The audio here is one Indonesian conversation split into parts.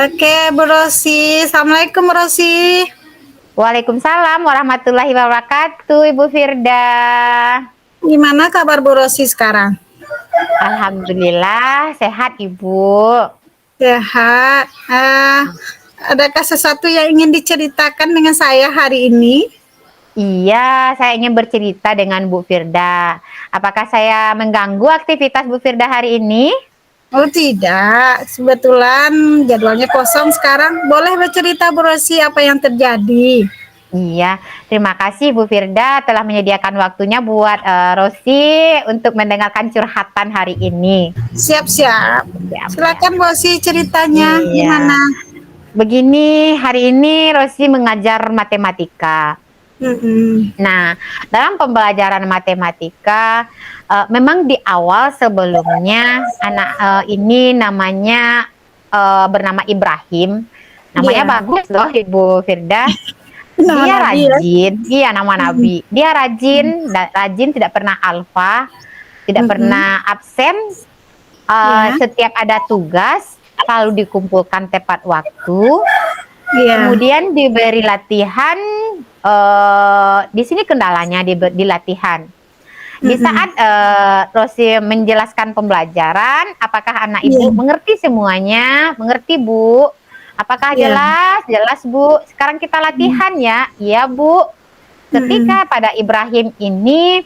Oke, Bu Rosi. Assalamualaikum, Bu Rosi. Waalaikumsalam warahmatullahi wabarakatuh, Ibu Firda. Gimana kabar Bu Rosi sekarang? Alhamdulillah sehat, Ibu. Sehat. Adakah sesuatu yang ingin diceritakan dengan saya hari ini? Iya, saya ingin bercerita dengan Bu Firda. Apakah saya mengganggu aktivitas Bu Firda hari ini? Oh tidak, kebetulan jadwalnya kosong sekarang. Boleh bercerita Bu Rosi apa yang terjadi? Iya, terima kasih Bu Firda telah menyediakan waktunya buat Rosi untuk mendengarkan curhatan hari ini. Siap-siap. Siap, siap. Silakan Bu Rosi ceritanya Iya, gimana? begini hari ini Rosi mengajar matematika. Mm-mm. Nah, dalam pembelajaran matematika, memang di awal sebelumnya anak ini namanya bernama Ibrahim. Namanya Iya, bagus loh, Ibu Firda. nama Dia Nabi ya. rajin, iya nama Mm-mm. Nabi. Dia rajin tidak pernah alfa, tidak Mm-mm. pernah absen. Iya, Setiap ada tugas selalu dikumpulkan tepat waktu. iya. Kemudian diberi latihan, di sini kendalanya di latihan. Di Mm-mm. saat Rosi menjelaskan pembelajaran, apakah anak Iya, ibu mengerti semuanya? Mengerti, Bu? Apakah iya. jelas? Jelas, Bu. Sekarang kita Mm. latihan ya. Iya, Bu. Mm-mm. Ketika pada Ibrahim ini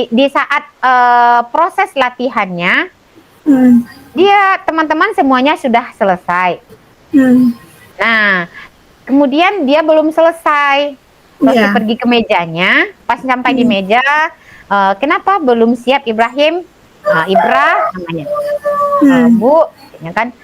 di saat proses latihannya, Mm. dia teman-teman semuanya sudah selesai. Mm. Nah, kemudian dia belum selesai. Rosi Iya. pergi ke mejanya, pas sampai di Mm. meja, kenapa belum siap Ibrahim? Ibra namanya. Mm. Bu, ya kan,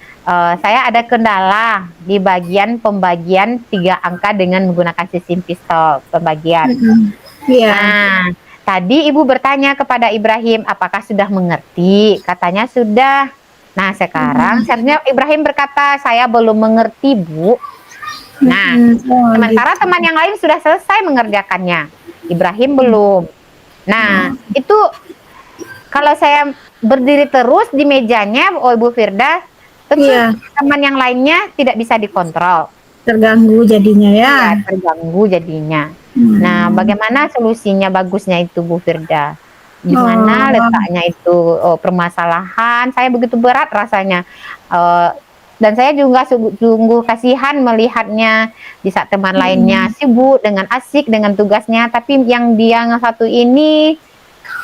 saya ada kendala di bagian pembagian 3 angka dengan menggunakan sistem pistol pembagian. Mm-mm. Iya. Nah, tadi Ibu bertanya kepada Ibrahim, apakah sudah mengerti? Katanya sudah. Nah, sekarang Mm. seharusnya Ibrahim berkata, saya belum mengerti, Bu. Nah, Mm-mm. Oh, sementara gitu. teman yang lain sudah selesai mengerjakannya. Ibrahim belum. Nah, Oh, itu kalau saya berdiri terus di mejanya, oh Ibu Firda, tentu iya, teman yang lainnya tidak bisa dikontrol. terganggu jadinya ya. Iya, terganggu jadinya. Nah, Hmm. bagaimana solusinya bagusnya itu Bu Firda? Di mana Oh, letaknya itu permasalahan? Saya begitu berat rasanya. Eh, dan saya juga sungguh kasihan melihatnya di saat teman lainnya mm. sibuk dengan asik dengan tugasnya, tapi yang satu ini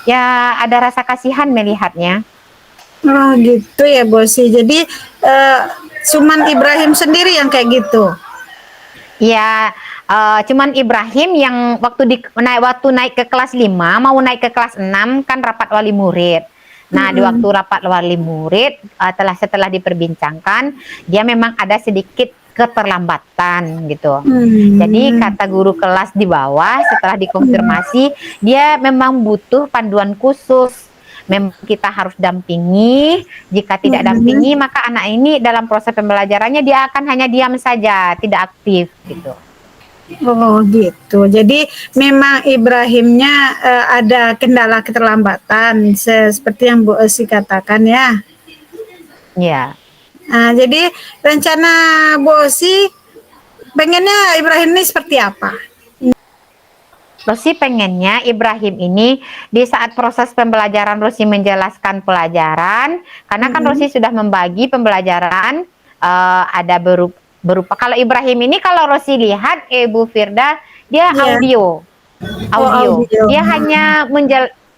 ya ada rasa kasihan melihatnya. Oh gitu ya Bosi. Jadi cuman Ibrahim sendiri yang kayak gitu. Ya, cuman Ibrahim yang waktu naik ke kelas 5, mau naik ke kelas 6 kan rapat wali murid. Nah, di waktu Mm-mm. rapat wali murid, setelah diperbincangkan, dia memang ada sedikit keterlambatan gitu. Jadi Hmm. kata guru kelas di bawah setelah dikonfirmasi, dia memang butuh panduan khusus. Memang kita harus dampingi, jika tidak Mm-mm. dampingi maka anak ini dalam proses pembelajarannya dia akan hanya diam saja, tidak aktif gitu. Oh gitu. Jadi memang Ibrahimnya ada kendala keterlambatan seperti yang Bu Esi katakan ya. Ya, Nah, jadi rencana Bu Esi pengennya Ibrahim ini seperti apa? Rosi pengennya Ibrahim ini di saat proses pembelajaran Rosi menjelaskan pelajaran, karena kan Mm-mm. Rosi sudah membagi pembelajaran ada berupa kalau Ibrahim ini kalau Rosi lihat Ibu Firda dia Iya. Oh audio. audio. Dia hanya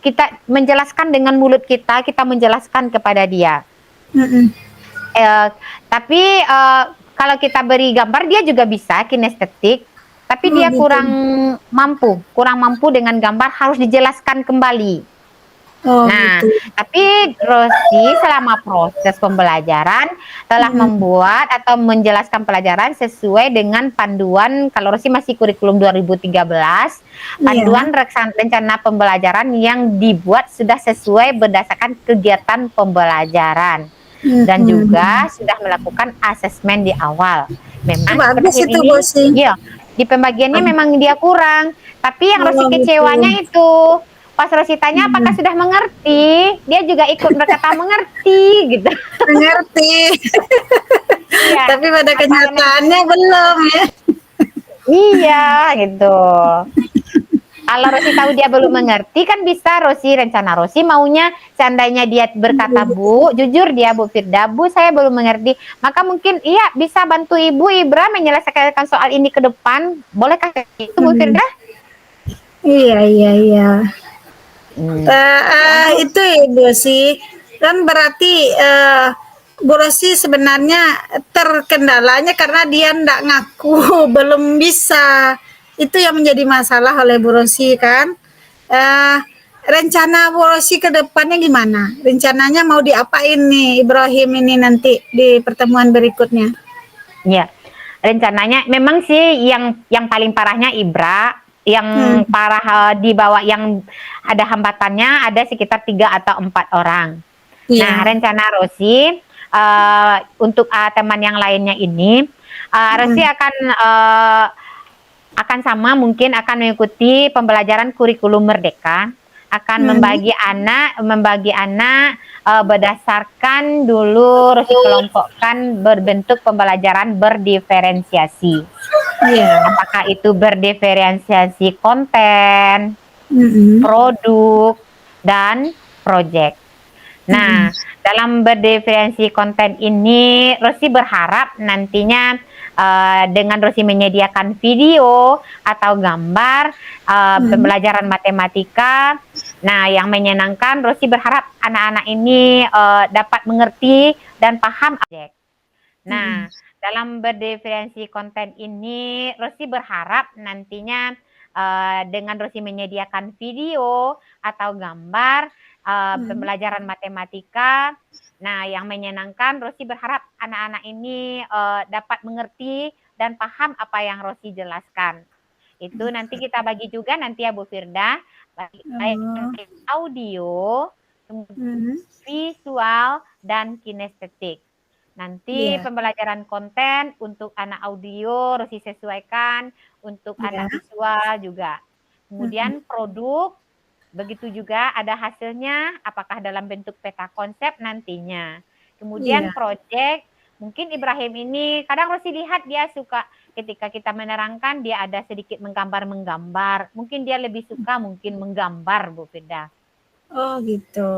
kita menjelaskan dengan mulut kita, kita menjelaskan kepada dia. Mm-mm. Eh, tapi kalau kita beri gambar dia juga bisa kinestetik, tapi Oh dia gitu. kurang mampu dengan gambar, harus dijelaskan kembali. Oh Nah, gitu. tapi Rosi selama proses pembelajaran telah Mm. membuat atau menjelaskan pelajaran sesuai dengan panduan, kalau Rosi masih kurikulum 2013, Iya. panduan rencana pembelajaran yang dibuat sudah sesuai berdasarkan kegiatan pembelajaran. Dan juga Mm-mm. sudah melakukan asesmen di awal. Memang Bagus Ibrahim itu ini, Bosi. ya, di pembagiannya memang dia kurang. Tapi yang Rosi Oh gitu. kecewanya itu, Pas Rosi tanya apakah sudah mengerti, dia juga ikut berkata mengerti gitu. Mengerti. Iya, Tapi pada anak-anak kenyataannya belum ya. iya gitu. Kalau Rosi tahu dia belum mengerti kan bisa rencana Rosi maunya seandainya dia berkata Bu, jujur dia Bu Firda, Bu saya belum mengerti. Maka mungkin iya bisa bantu Ibu Ibra menyelesaikan soal ini ke depan. Bolehkah itu Bu Firda? Iya, iya, iya. Hmm. Itu Ibu sih. Kan berarti Bu Rosi sebenarnya terkendalanya karena dia ndak ngaku belum bisa. Itu yang menjadi masalah oleh Bu Rosi kan. Eh, rencana Bu Rosi ke depannya gimana? Rencananya mau diapain nih Ibrahim ini nanti di pertemuan berikutnya? Ya, rencananya memang sih yang paling parahnya Ibra, yang Hmm, parah di bawah yang ada hambatannya ada sekitar 3 atau 4 orang. Nah, iya. rencana Rosi untuk teman yang lainnya ini, Rosi Hmm, akan sama mungkin akan mengikuti pembelajaran kurikulum merdeka, akan hmm, membagi anak berdasarkan dulu Rosi kelompokkan berbentuk pembelajaran berdiferensiasi. iya. Apakah itu berdiferensiasi konten, Mm-mm, produk, dan project. mm-mm. Nah, dalam berdiferensi konten ini, Rosi berharap nantinya dengan Rosi menyediakan video atau gambar Hmm, pembelajaran matematika. Nah, yang menyenangkan, Rosi berharap anak-anak ini dapat mengerti dan paham objek. mm-mm. Nah, dalam berdiferensi konten ini, Rosi berharap nantinya dengan Rosi menyediakan video atau gambar Hmm, pembelajaran matematika. Nah, yang menyenangkan, Rosi berharap anak-anak ini dapat mengerti dan paham apa yang Rosi jelaskan. Itu nanti kita bagi juga nanti ya Bu Firda, baik oh, audio, mm-mm. visual, dan kinestetik. Nanti Iya, pembelajaran konten untuk anak audio harus disesuaikan, untuk iya, anak visual juga. mm-mm. Kemudian produk, begitu juga ada hasilnya, apakah dalam bentuk peta konsep nantinya. Iya, Kemudian project, mungkin Ibrahim ini, kadang harus dilihat dia suka ketika kita menerangkan, dia ada sedikit menggambar-menggambar. Mungkin dia lebih suka mungkin menggambar, Bu Firda. oh gitu.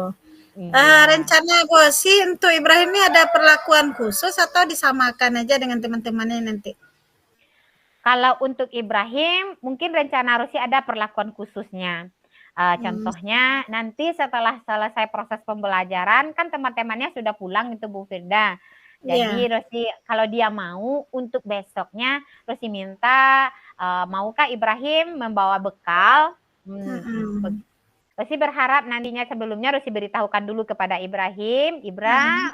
Iya. Rencana gue sih untuk Ibrahim ini ada perlakuan khusus atau disamakan aja dengan teman-temannya nanti? Kalau untuk Ibrahim, mungkin rencana Rusi ada perlakuan khususnya. Hmm, Contohnya nanti setelah selesai proses pembelajaran, kan teman-temannya sudah pulang itu Bu Firda. iya, Jadi Rosi kalau dia mau untuk besoknya Rosi minta maukah Ibrahim membawa bekal? mm-mm, Rosi berharap nantinya sebelumnya Rosi beritahukan dulu kepada Ibrahim, Ibra mm-mm,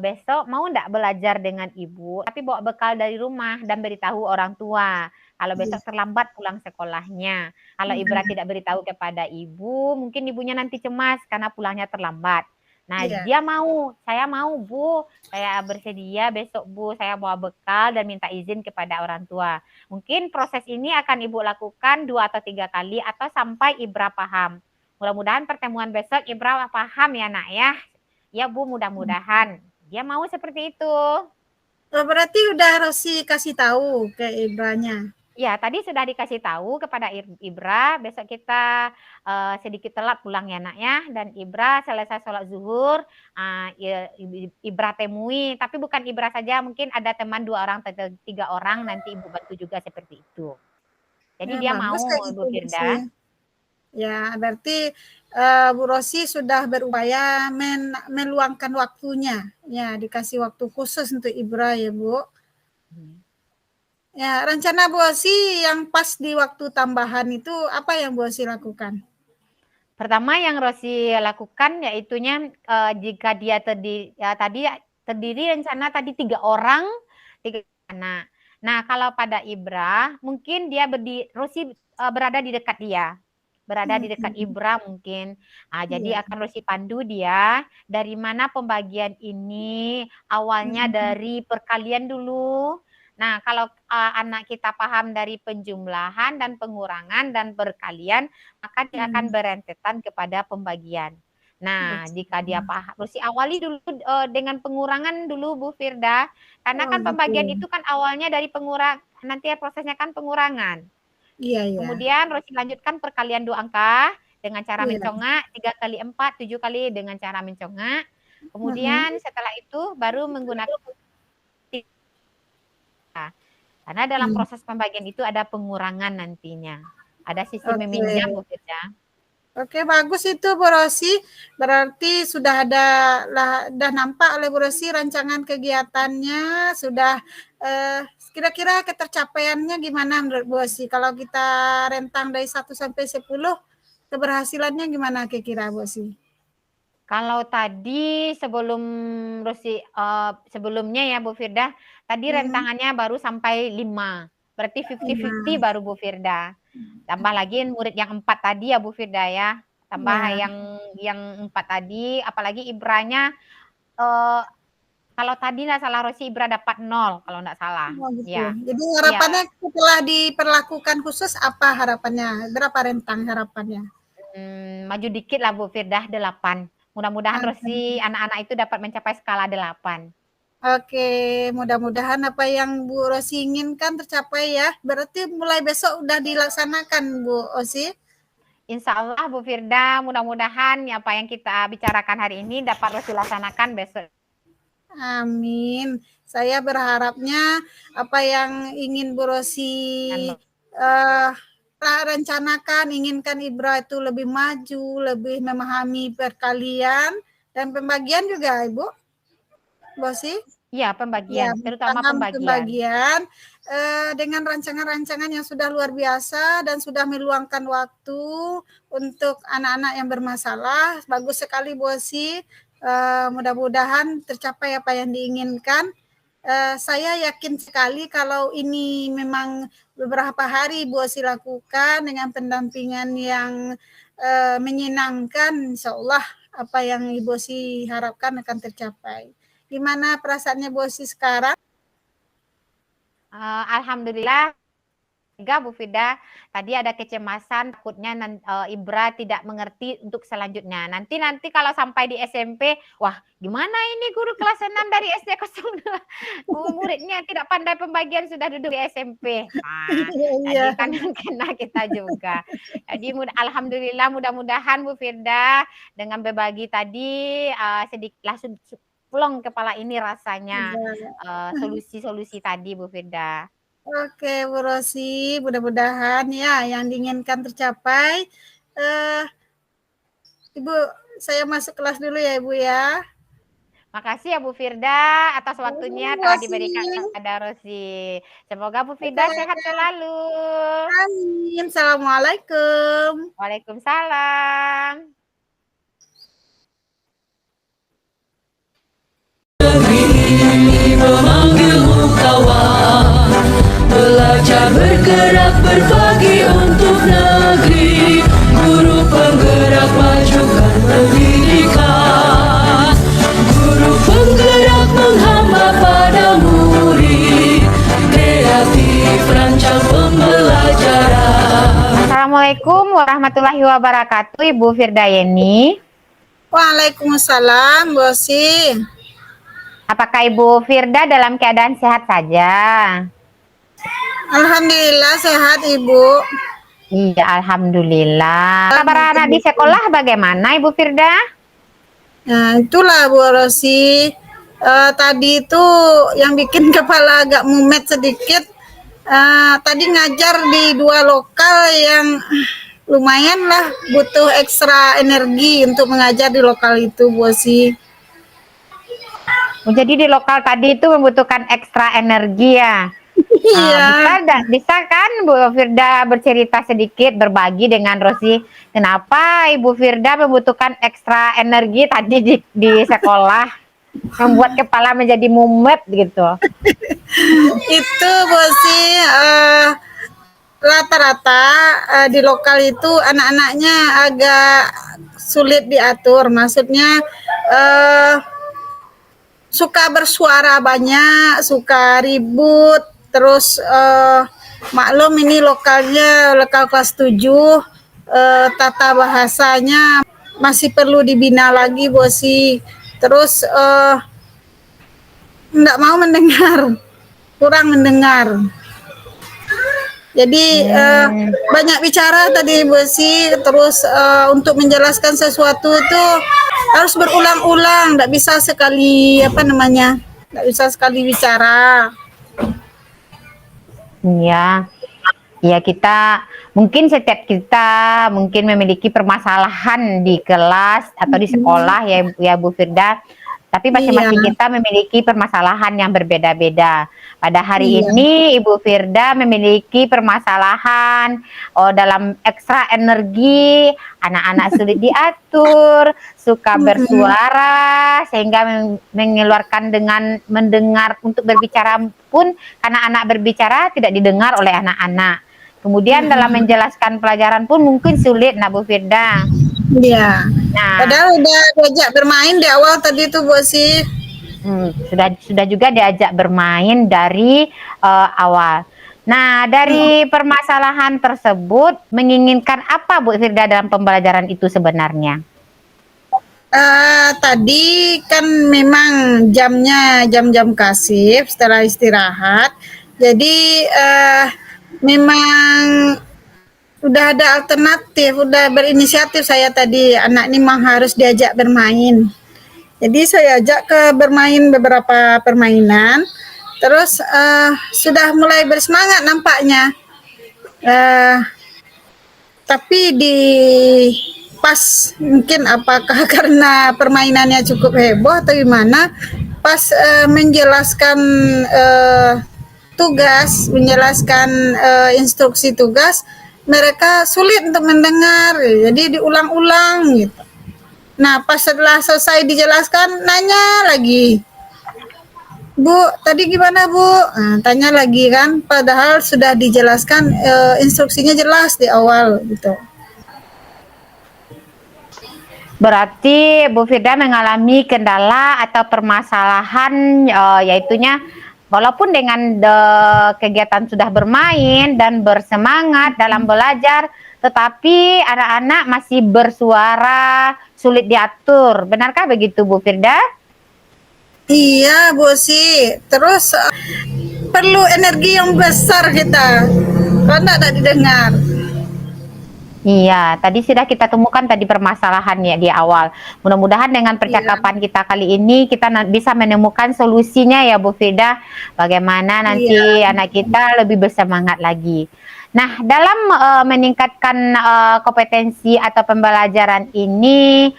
besok mau enggak belajar dengan ibu, tapi bawa bekal dari rumah dan beritahu orang tua. Kalau iya, besok terlambat pulang sekolahnya. Kalau Ibra mm-mm, tidak beritahu kepada ibu, mungkin ibunya nanti cemas karena pulangnya terlambat. Nah, iya, dia mau, saya mau Bu, saya bersedia besok Bu, saya bawa bekal dan minta izin kepada orang tua. Mungkin proses ini akan Ibu lakukan 2 atau 3 kali atau sampai Ibra paham. Mudah-mudahan pertemuan besok Ibra paham ya nak ya. Ya Bu, mudah-mudahan. Dia mau seperti itu. oh, berarti udah Rosi kasih tahu ke Ibranya? Ya, tadi sudah dikasih tahu kepada Ibra, besok kita sedikit telat pulang ya nak ya. Dan Ibra selesai sholat zuhur, Ibra temui. Tapi bukan Ibra saja, mungkin ada teman 2 orang atau 3 orang, nanti Ibu bantu juga seperti itu. Jadi Ya dia bagus kayak mau, gitu Bu Bu sih. Firda. Ya, berarti Bu Rosi sudah berupaya meluangkan waktunya. Ya, dikasih waktu khusus untuk Ibra ya, Bu. Ya, rencana Bu Rosi yang pas di waktu tambahan itu apa yang Bu Rosi lakukan? Pertama yang Rosi lakukan yaitunya jika dia terdiri rencana tadi 3 orang, 3 anak. Nah, kalau pada Ibra, mungkin Rosi berada di dekat dia, berada di dekat Hmm, Ibra mungkin. iya. Jadi akan Rosi pandu dia dari mana pembagian ini awalnya Hmm, dari perkalian dulu. Nah, kalau anak kita paham dari penjumlahan dan pengurangan dan perkalian, maka dia akan berentetan kepada pembagian. Nah, jika dia paham, harus diawali dulu dengan pengurangan dulu Bu Firda, karena Oh kan gitu. pembagian itu kan awalnya dari nanti prosesnya kan pengurangan. Iya, iya. Kemudian harus dilanjutkan perkalian dua angka dengan cara Iya. mencongak, 3 kali 4, 7 kali dengan cara mencongak. Mhm. Kemudian setelah itu baru menggunakan tiga. Karena dalam Hmm. proses pembagian itu ada pengurangan nantinya. Ada sisi meminjam, Oke. Bu Firda. Oke, bagus itu Bu Rosi. Berarti sudah ada udah nampak oleh Bu Rosi rancangan kegiatannya, sudah kira-kira ketercapaiannya gimana menurut Bu Rosi? Kalau kita rentang dari 1 sampai 10, keberhasilannya gimana kira-kira Bu Rosi? Kalau tadi sebelumnya ya Bu Firda, tadi rentangannya baru sampai 5. Berarti 50-50 Nah, baru Bu Firda. Tambah lagi murid yang 4 tadi ya Bu Firda ya. Tambah ya. yang 4 tadi, apalagi ibranya kalau tadi nggak salah Rosi Ibra dapat 0 kalau nggak salah. Oh gitu. Ya. Jadi Iya. harapannya setelah diperlakukan khusus apa harapannya? Berapa rentang harapannya? Maju dikit lah Bu Firdah 8. Mudah-mudahan Rosi anak-anak itu dapat mencapai skala 8. Oke, mudah-mudahan apa yang Bu Rosi inginkan tercapai ya. Berarti mulai besok udah dilaksanakan Bu Osi? Insya Allah Bu Firda, mudah-mudahan apa yang kita bicarakan hari ini dapat Rosi laksanakan besok. Amin. Saya berharapnya apa yang ingin Bu Rosi rencanakan, inginkan Ibra itu lebih maju, lebih memahami perkalian dan pembagian juga Ibu. Bu Rosi? Iya, Ya, pembagian, terutama paham pembagian. pembagian dengan rancangan-rancangan yang sudah luar biasa dan sudah meluangkan waktu untuk anak-anak yang bermasalah. Bagus sekali Bu Osi. Mudah-mudahan tercapai apa yang diinginkan. Saya yakin sekali kalau ini memang beberapa hari Bu Osi lakukan dengan pendampingan yang menyenangkan, insya Allah apa yang Ibu Osi harapkan akan tercapai. Gimana perasaannya Bu Osi sekarang? Alhamdulillah Bu Fida, tadi ada kecemasan takutnya Ibra tidak mengerti untuk selanjutnya. Nanti kalau sampai di SMP, wah gimana ini guru kelas 6 dari SD 02 muridnya tidak pandai pembagian sudah duduk di SMP. Nah, jadi kan kena kita juga. Jadi alhamdulillah mudah-mudahan Bu Firda dengan berbagi tadi sedikit langsung plong kepala ini rasanya solusi-solusi tadi Bu Firda. Oke, Bu Rosi, mudah-mudahan ya yang diinginkan tercapai. Ibu, saya masuk kelas dulu ya, Ibu ya. Makasih ya Bu Firda atas waktunya telah diberikan kepada Rosi. Semoga Bu Firda sehat selalu. Amin. Assalamualaikum. Waalaikumsalam. Memanggilmu kawan, belajar bergerak berbagi untuk negeri, guru penggerak majukan pendidikan, guru penggerak menghamba pada murid, kreatif rancang pembelajaran. Assalamualaikum warahmatullahi wabarakatuh Ibu Firdayeni. Waalaikumsalam, Bu Osi. Apakah Ibu Firda dalam keadaan sehat saja? Alhamdulillah sehat, Ibu. Iya, alhamdulillah. Kabar anak di sekolah bagaimana Ibu Firda? Nah, itulah Bu Rosi. Tadi itu yang bikin kepala agak mumet sedikit. Tadi ngajar di 2 lokal yang lumayan lah butuh ekstra energi untuk mengajar di lokal itu, Bu Rosi. Jadi di lokal tadi itu membutuhkan ekstra energi ya. Iya. Bisa kan Bu Firda bercerita sedikit berbagi dengan Rosi kenapa Ibu Firda membutuhkan ekstra energi tadi di sekolah membuat kepala menjadi mumet gitu. Itu Bu Rosi rata-rata di lokal itu anak-anaknya agak sulit diatur. Maksudnya suka bersuara banyak, suka ribut, Terus maklum ini lokal kelas 7, tata bahasanya masih perlu dibina lagi Bu Osi. Terus enggak mau mendengar, kurang mendengar. Jadi banyak bicara tadi Bu Osi, terus untuk menjelaskan sesuatu itu harus berulang-ulang, enggak bisa sekali enggak bisa sekali bicara. Iya. Ya, setiap kita mungkin memiliki permasalahan di kelas atau di sekolah ya Bu Firda. Tapi masing-masing kita memiliki permasalahan yang berbeda-beda. Pada hari ini Ibu Firda memiliki permasalahan dalam ekstra energi, anak-anak sulit diatur, suka bersuara sehingga mengeluarkan dengan mendengar untuk berbicara pun karena anak berbicara tidak didengar oleh anak-anak. Kemudian dalam menjelaskan pelajaran pun mungkin sulit, nah Bu Firda. Iya. Nah, Padahal udah diajak bermain di awal tadi tuh Bu Osi. sudah juga diajak bermain dari awal. Nah, dari permasalahan tersebut menginginkan apa Bu Firda dalam pembelajaran itu sebenarnya? Tadi kan memang jamnya jam-jam kasif setelah istirahat. Jadi memang udah ada alternatif, udah berinisiatif saya tadi, anak ini memang harus diajak bermain. Jadi saya ajak ke bermain beberapa permainan, terus sudah mulai bersemangat nampaknya. Tapi pas mungkin apakah karena permainannya cukup heboh atau gimana, pas menjelaskan menjelaskan instruksi tugas, mereka sulit untuk mendengar, jadi diulang-ulang gitu. Nah, pas setelah selesai dijelaskan, nanya lagi, Bu, tadi gimana Bu? Nah, tanya lagi kan, padahal sudah dijelaskan instruksinya jelas di awal gitu. Berarti Bu Firda mengalami kendala atau permasalahan yaitunya walaupun dengan kegiatan sudah bermain dan bersemangat dalam belajar, tetapi anak-anak masih bersuara, sulit diatur. Benarkah begitu Bu Firda? Iya Bu Osi, terus perlu energi yang besar kita, karena tidak didengar. Iya, tadi sudah kita temukan tadi permasalahannya di awal. Mudah-mudahan dengan percakapan kita kali ini kita bisa menemukan solusinya ya Bu Firda. Bagaimana nanti anak kita lebih bersemangat lagi. Nah, dalam meningkatkan kompetensi atau pembelajaran ini,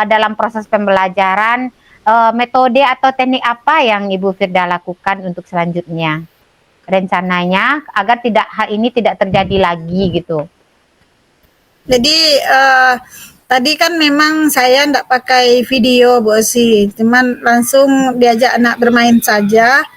dalam proses pembelajaran, metode atau teknik apa yang Ibu Firda lakukan untuk selanjutnya? Rencananya agar hal ini tidak terjadi lagi gitu. Jadi tadi kan memang saya enggak pakai video Bu Osi, cuman langsung diajak anak bermain saja.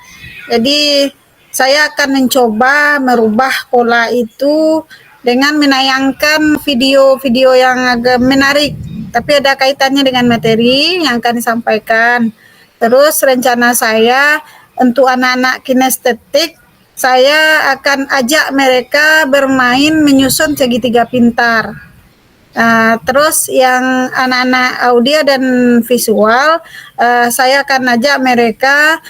Jadi saya akan mencoba merubah pola itu dengan menayangkan video-video yang agak menarik, tapi ada kaitannya dengan materi yang akan disampaikan. Terus rencana saya untuk anak-anak kinestetik, saya akan ajak mereka bermain menyusun segitiga pintar. Terus yang anak-anak audio dan visual, saya akan ajak mereka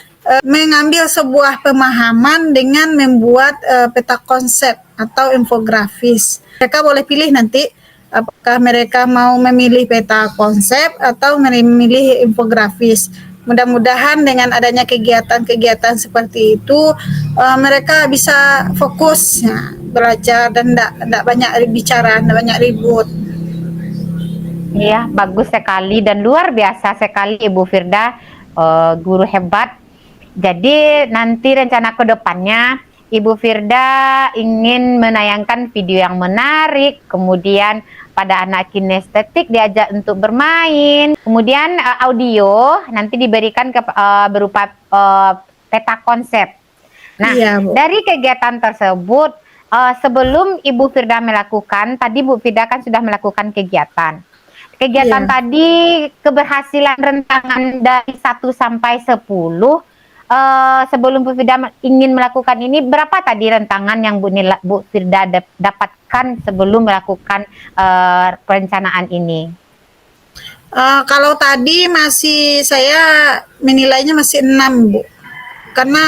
mengambil sebuah pemahaman dengan membuat peta konsep atau infografis. Mereka boleh pilih nanti apakah mereka mau memilih peta konsep atau memilih infografis. Mudah-mudahan dengan adanya kegiatan-kegiatan seperti itu mereka bisa fokus ya, belajar dan tidak banyak bicara, tidak banyak ribut. Iya, bagus sekali dan luar biasa sekali Ibu Firda, guru hebat. Jadi nanti rencana ke depannya Ibu Firda ingin menayangkan video yang menarik, kemudian pada anak kinestetik diajak untuk bermain, kemudian audio nanti diberikan berupa peta konsep. Nah, dari kegiatan tersebut sebelum Ibu Firda melakukan, tadi Bu Firda kan sudah melakukan kegiatan. Kegiatan tadi keberhasilan rentangan dari 1 sampai 10 sebelum Bu Firda ingin melakukan ini, berapa tadi rentangan yang Bu Firda dapatkan sebelum melakukan perencanaan ini? Kalau tadi masih saya menilainya masih 6, Bu. Karena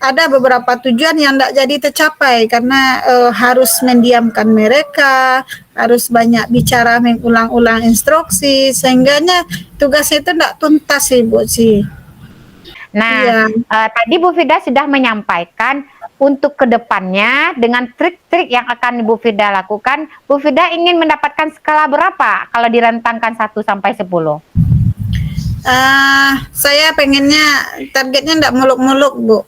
ada beberapa tujuan yang tidak jadi tercapai karena harus mendiamkan mereka, harus banyak bicara, mengulang-ulang instruksi, sehingganya tugas itu tidak tuntas sih, Bu sih. Nah, Iya. tadi Bu Firda sudah menyampaikan untuk kedepannya dengan trik-trik yang akan Bu Firda lakukan, Bu Firda ingin mendapatkan skala berapa kalau direntangkan 1 sampai 10? Saya pengennya targetnya tidak muluk-muluk, Bu.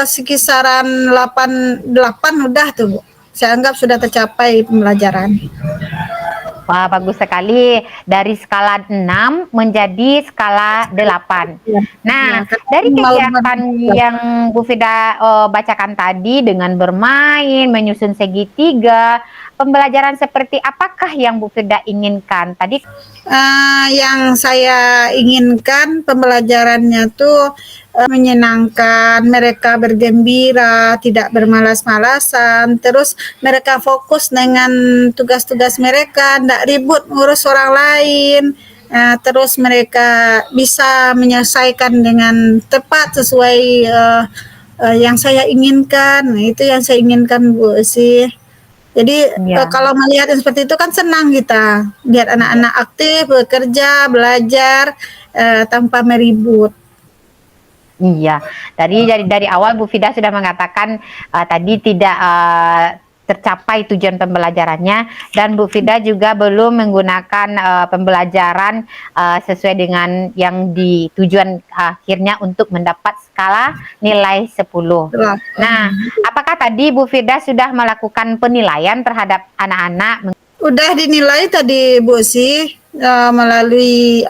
Sekisaran 8 udah tuh, Bu. Saya anggap sudah tercapai pembelajaran. Wah, bagus sekali. Dari skala 6 menjadi skala 8. Ya. Nah, Ya, dari mau- kegiatan yang Bu Firda bacakan tadi dengan bermain, menyusun segitiga, pembelajaran seperti apakah yang Bu Firda inginkan? Tadi Yang saya inginkan pembelajarannya tuh menyenangkan, mereka bergembira, tidak bermalas-malasan, terus mereka fokus dengan tugas-tugas mereka, tidak ribut ngurus orang lain, terus mereka bisa menyelesaikan dengan tepat sesuai yang saya inginkan. Nah, itu yang saya inginkan, Bu sih. Jadi Ya. kalau melihat yang seperti itu kan senang kita lihat anak-anak aktif bekerja, belajar tanpa meribut. Iya, dari awal Bu Firda sudah mengatakan tadi tidak tercapai tujuan pembelajarannya, dan Bu Firda juga belum menggunakan pembelajaran sesuai dengan yang di tujuan akhirnya untuk mendapat skala nilai 10. Nah, apakah tadi Bu Firda sudah melakukan penilaian terhadap anak-anak? Udah dinilai tadi, Bu sih, melalui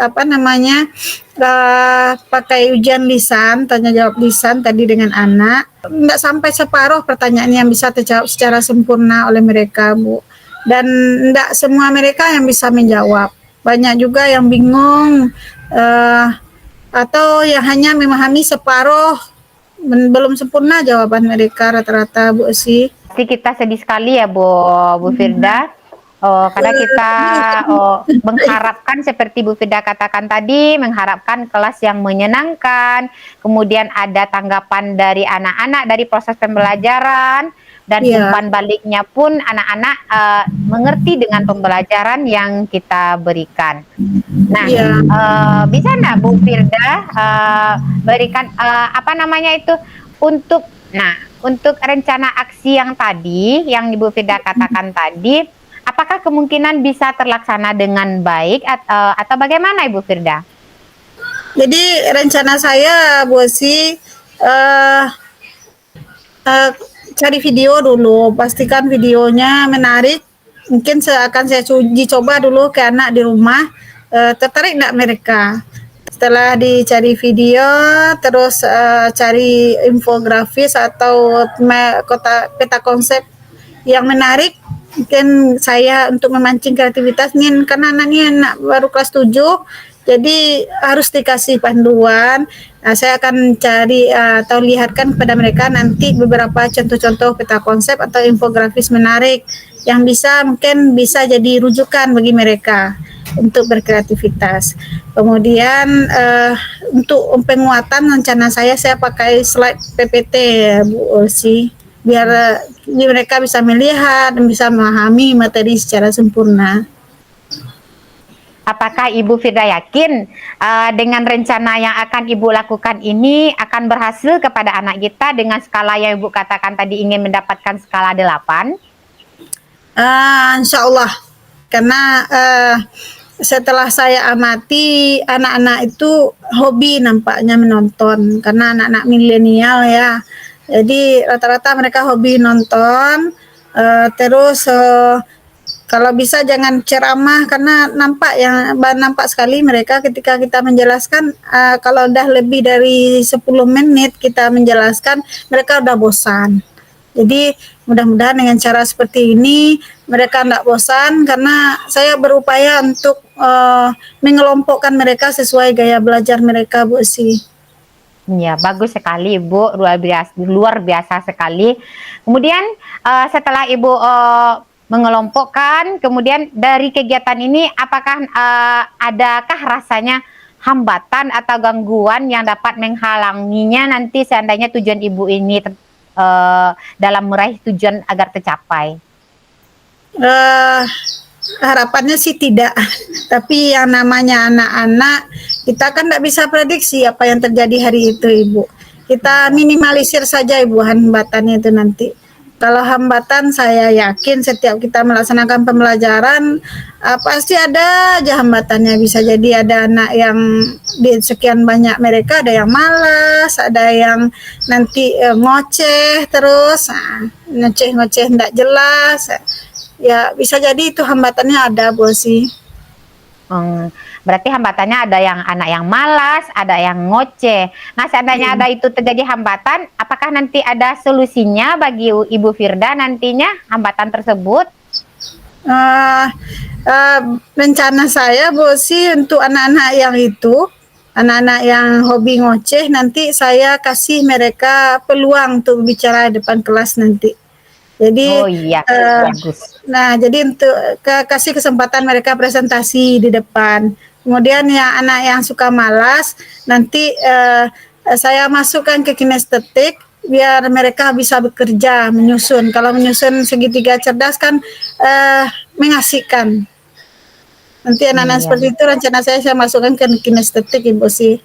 pakai ujian lisan, tanya jawab lisan tadi dengan anak. Nggak sampai separuh pertanyaan yang bisa terjawab secara sempurna oleh mereka, Bu. Dan nggak semua mereka yang bisa menjawab. Banyak juga yang bingung atau yang hanya memahami separuh, belum sempurna jawaban mereka rata-rata, Bu sih. Pasti kita sedih sekali ya Bu Firda. Karena kita mengharapkan seperti Bu Firda katakan tadi, mengharapkan kelas yang menyenangkan, kemudian ada tanggapan dari anak-anak dari proses pembelajaran, dan umpan baliknya pun anak-anak mengerti dengan pembelajaran yang kita berikan. Nah, bisa nggak Bu Firda berikan untuk rencana aksi yang tadi, yang Ibu Firda katakan tadi, apakah kemungkinan bisa terlaksana dengan baik atau bagaimana Ibu Firda? Jadi rencana saya, Bu Osi, cari video dulu, pastikan videonya menarik. Mungkin akan saya uji coba dulu ke anak di rumah, tertarik nggak mereka. Setelah dicari video, terus cari infografis atau peta konsep yang menarik, mungkin saya untuk memancing kreativitas nih, karena anaknya anak baru kelas 7, jadi harus dikasih panduan. Nah, saya akan cari atau lihatkan kepada mereka nanti beberapa contoh-contoh peta konsep atau infografis menarik yang mungkin bisa jadi rujukan bagi mereka untuk berkreativitas. Kemudian untuk penguatan rencana saya pakai slide PPT, Bu Osi, biar mereka bisa melihat dan bisa memahami materi secara sempurna. Apakah Ibu Firda yakin dengan rencana yang akan Ibu lakukan ini akan berhasil kepada anak kita dengan skala yang Ibu katakan tadi ingin mendapatkan skala 8? Insya Allah, karena setelah saya amati, anak-anak itu hobi nampaknya menonton, karena anak-anak milenial ya. Jadi rata-rata mereka hobi nonton, terus kalau bisa jangan ceramah, karena nampak sekali mereka ketika kita menjelaskan, kalau udah lebih dari 10 menit kita menjelaskan, mereka udah bosan. Jadi mudah-mudahan dengan cara seperti ini mereka tidak bosan, karena saya berupaya untuk mengelompokkan mereka sesuai gaya belajar mereka, Bu Osi. Ya, bagus sekali Ibu, luar biasa sekali. Kemudian setelah Ibu mengelompokkan, kemudian dari kegiatan ini apakah adakah rasanya hambatan atau gangguan yang dapat menghalanginya nanti seandainya tujuan Ibu ini dalam meraih tujuan agar tercapai? Eh, harapannya sih tidak, tapi yang namanya anak-anak, kita kan tidak bisa prediksi apa yang terjadi hari itu, Ibu. Kita minimalisir saja, Ibu, hambatannya itu nanti. Kalau hambatan, saya yakin setiap kita melaksanakan pembelajaran, pasti ada aja hambatannya. Bisa jadi ada anak yang di sekian banyak mereka, ada yang malas, ada yang nanti ngoceh terus, ngoceh-ngoceh tidak jelas. Ya, bisa jadi itu hambatannya ada, Bu sih. Berarti hambatannya ada yang anak yang malas, ada yang ngoceh. Nah, seandainya ada itu terjadi hambatan, apakah nanti ada solusinya bagi Ibu Firda nantinya hambatan tersebut? Rencana saya, Bu sih, untuk anak-anak yang itu, anak-anak yang hobi ngoceh, nanti saya kasih mereka peluang untuk bicara di depan kelas nanti. Jadi, Oh iya, bagus. nah, jadi untuk kasih kesempatan mereka presentasi di depan. Kemudian yang anak yang suka malas, nanti saya masukkan ke kinestetik biar mereka bisa bekerja, menyusun. Kalau menyusun segitiga cerdas kan mengasihkan. Nanti anak-anak seperti itu rencana saya masukkan ke kinestetik, Ibu sih.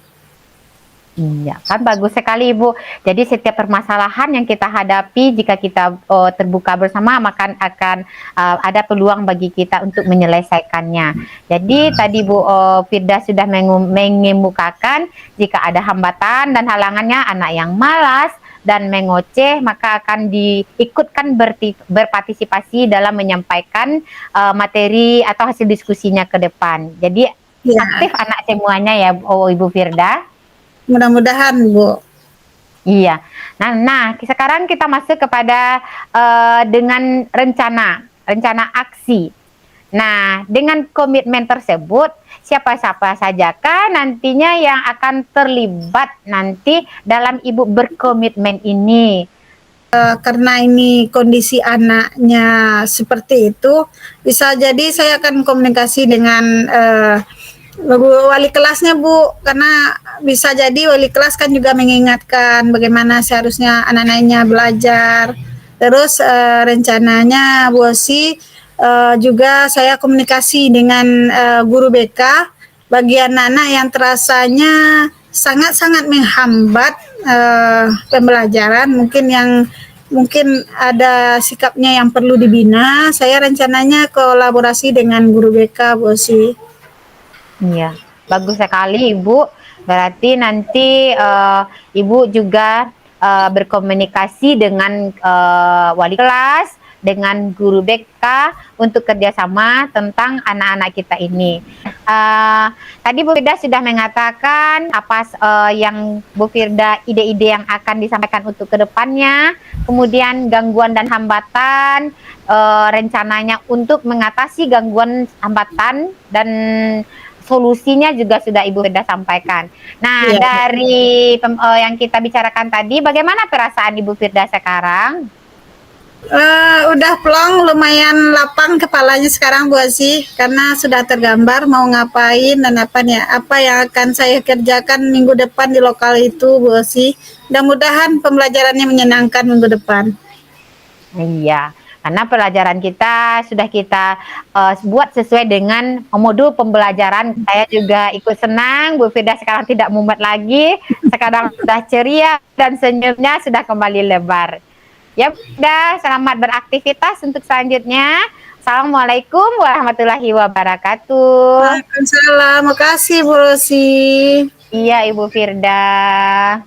Iya, kan bagus sekali Ibu. Jadi setiap permasalahan yang kita hadapi, jika kita terbuka bersama, maka akan ada peluang bagi kita untuk menyelesaikannya. Jadi tadi Bu Firda sudah mengemukakan jika ada hambatan dan halangannya anak yang malas dan mengoceh, maka akan diikutkan berpartisipasi dalam menyampaikan materi atau hasil diskusinya ke depan. Jadi aktif anak semuanya ya Ibu Firda. Mudah-mudahan, Bu. Iya. Nah, sekarang kita masuk kepada dengan rencana aksi. Nah, dengan komitmen tersebut, siapa-siapa sajakah nantinya yang akan terlibat nanti dalam Ibu berkomitmen ini? Karena ini kondisi anaknya seperti itu, bisa jadi saya akan komunikasi dengan wali kelasnya, Bu, karena bisa jadi wali kelas kan juga mengingatkan bagaimana seharusnya anak-anaknya belajar. Terus rencananya Bu Osi juga saya komunikasi dengan guru BK bagi anak-anak yang terasanya sangat-sangat menghambat pembelajaran, mungkin ada sikapnya yang perlu dibina. Saya rencananya kolaborasi dengan guru BK, Bu Osi. Iya, bagus sekali Ibu. Berarti nanti Ibu juga berkomunikasi dengan wali kelas, dengan guru BK untuk kerjasama tentang anak-anak kita ini. Tadi Bu Firda sudah mengatakan apa yang Bu Firda, ide-ide yang akan disampaikan untuk kedepannya, kemudian gangguan dan hambatan, rencananya untuk mengatasi gangguan hambatan dan solusinya juga sudah Ibu Firda sampaikan. Nah, dari yang kita bicarakan tadi, bagaimana perasaan Ibu Firda sekarang? Udah plong, lumayan lapang kepalanya sekarang, Bu Osi, karena sudah tergambar mau ngapain dan apa yang akan saya kerjakan minggu depan di lokal itu, Bu Osi. Mudah-mudahan pembelajarannya menyenangkan minggu depan. Iya. Karena pelajaran kita sudah kita buat sesuai dengan modul pembelajaran. Saya juga ikut senang, Bu Firda sekarang tidak mumet lagi, sekarang sudah ceria dan senyumnya sudah kembali lebar. Ya udah, selamat beraktivitas untuk selanjutnya. Assalamualaikum warahmatullahi wabarakatuh. Waalaikumsalam, makasih Bu Rosi. Iya Ibu Firda.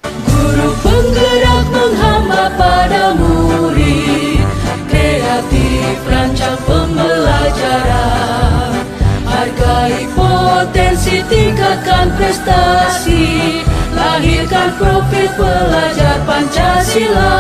Guru penggerak menghamba pada murid, kreatif rancang pembelajaran, hargai potensi, tingkatkan prestasi, lahirkan profil pelajar Pancasila.